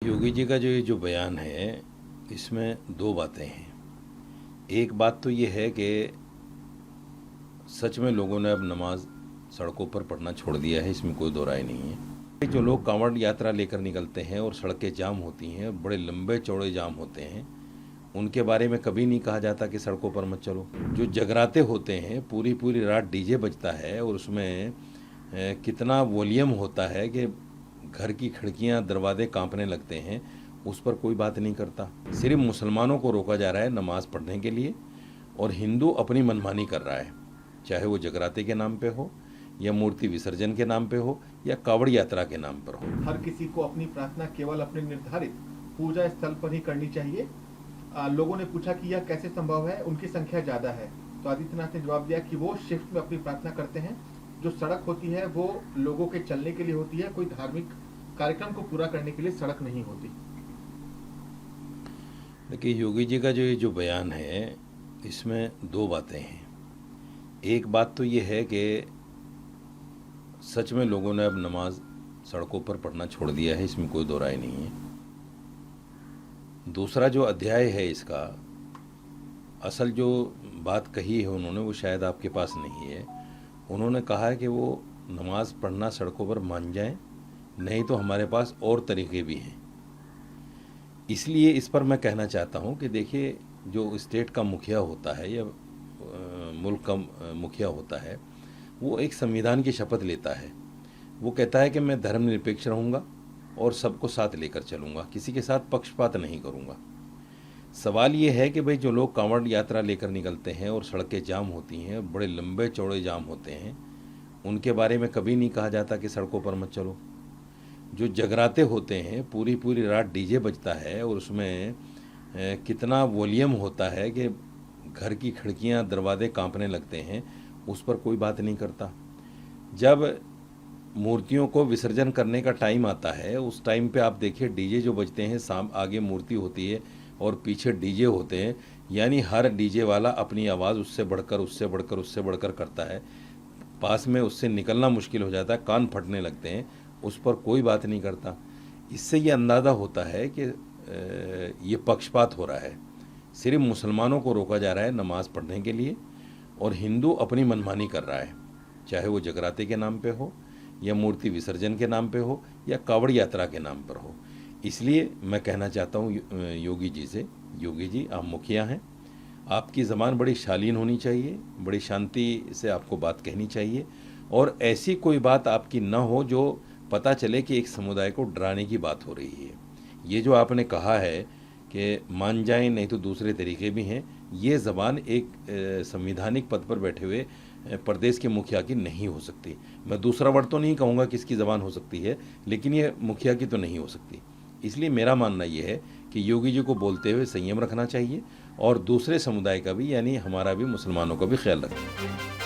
योगी जी का ये जो बयान है, इसमें दो बातें हैं। एक बात तो ये है कि सच में लोगों ने अब नमाज सड़कों पर पढ़ना छोड़ दिया है, इसमें कोई दो राय नहीं है। जो लोग कांवड़ यात्रा लेकर निकलते हैं और सड़कें जाम होती हैं, बड़े लंबे चौड़े जाम होते हैं, उनके बारे में कभी नहीं कहा जाता कि सड़कों पर मत चलो। जो जगराते होते हैं, पूरी पूरी रात डीजे बजता है और उसमें कितना वॉल्यूम होता है कि घर की खिड़कियां दरवाजे कांपने लगते हैं, उस पर कोई बात नहीं करता। सिर्फ मुसलमानों को रोका जा रहा है नमाज पढ़ने के लिए, और हिंदू अपनी मनमानी कर रहा है, चाहे वो जगराते के नाम पे हो या मूर्ति विसर्जन के नाम पे हो या कावड़ यात्रा के नाम पर हो। हर किसी को अपनी प्रार्थना केवल अपने निर्धारित पूजा स्थल पर ही करनी चाहिए। लोगों ने पूछा कि यह कैसे संभव है, उनकी संख्या ज्यादा है। तो आदित्यनाथ ने जवाब दिया कि वो शिफ्ट में अपनी प्रार्थना करते हैं। जो सड़क होती है वो लोगों के चलने के लिए होती है, कोई धार्मिक कार्यक्रम को पूरा करने के लिए सड़क नहीं होती। देखिए, योगी जी का ये जो बयान है, इसमें दो बातें हैं। एक बात तो ये है कि सच में लोगों ने अब नमाज सड़कों पर पढ़ना छोड़ दिया है, इसमें कोई दो राय नहीं है। दूसरा जो अध्याय है इसका, असल जो बात कही है उन्होंने, वो शायद आपके पास नहीं है। उन्होंने कहा है कि वो नमाज पढ़ना सड़कों पर मान जाएं, नहीं तो हमारे पास और तरीके भी हैं। इसलिए इस पर मैं कहना चाहता हूं कि देखिए, जो स्टेट का मुखिया होता है या मुल्क का मुखिया होता है, वो एक संविधान की शपथ लेता है। वो कहता है कि मैं धर्मनिरपेक्ष रहूँगा और सबको साथ लेकर चलूँगा, किसी के साथ पक्षपात नहीं करूँगा। सवाल ये है कि भाई, जो लोग कांवड़ यात्रा लेकर निकलते हैं और सड़कें जाम होती हैं, बड़े लंबे चौड़े जाम होते हैं, उनके बारे में कभी नहीं कहा जाता कि सड़कों पर मत चलो। जो जगराते होते हैं, पूरी पूरी रात डीजे बजता है और उसमें कितना वॉल्यूम होता है कि घर की खिड़कियां दरवाजे कांपने लगते हैं, उस पर कोई बात नहीं करता। जब मूर्तियों को विसर्जन करने का टाइम आता है, उस टाइम पे आप देखिए डीजे जो बजते हैं, आगे मूर्ति होती है और पीछे डीजे होते हैं, यानी हर डीजे वाला अपनी आवाज़ उससे बढ़कर उससे बढ़कर उससे बढ़कर करता है। पास में उससे निकलना मुश्किल हो जाता है, कान फटने लगते हैं, उस पर कोई बात नहीं करता। इससे ये अंदाज़ा होता है कि ये पक्षपात हो रहा है। सिर्फ मुसलमानों को रोका जा रहा है नमाज़ पढ़ने के लिए, और हिंदू अपनी मनमानी कर रहा है, चाहे वो जगराते के नाम पे हो या मूर्ति विसर्जन के नाम पे हो या कावड़ यात्रा के नाम पर हो। इसलिए मैं कहना चाहता हूँ योगी जी से, योगी जी, आप मुखिया हैं, आपकी ज़बान बड़ी शालीन होनी चाहिए, बड़ी शांति से आपको बात कहनी चाहिए, और ऐसी कोई बात आपकी ना हो जो पता चले कि एक समुदाय को डराने की बात हो रही है। ये जो आपने कहा है कि मान जाएं, नहीं तो दूसरे तरीके भी हैं, ये ज़बान एक संवैधानिक पद पर बैठे हुए प्रदेश के मुखिया की नहीं हो सकती। मैं दूसरा वर्ड तो नहीं कहूँगा किसकी ज़बान हो सकती है, लेकिन ये मुखिया की तो नहीं हो सकती। इसलिए मेरा मानना ये है कि योगी जी को बोलते हुए संयम रखना चाहिए और दूसरे समुदाय का भी, यानी हमारा भी, मुसलमानों का भी ख्याल रखना चाहिए।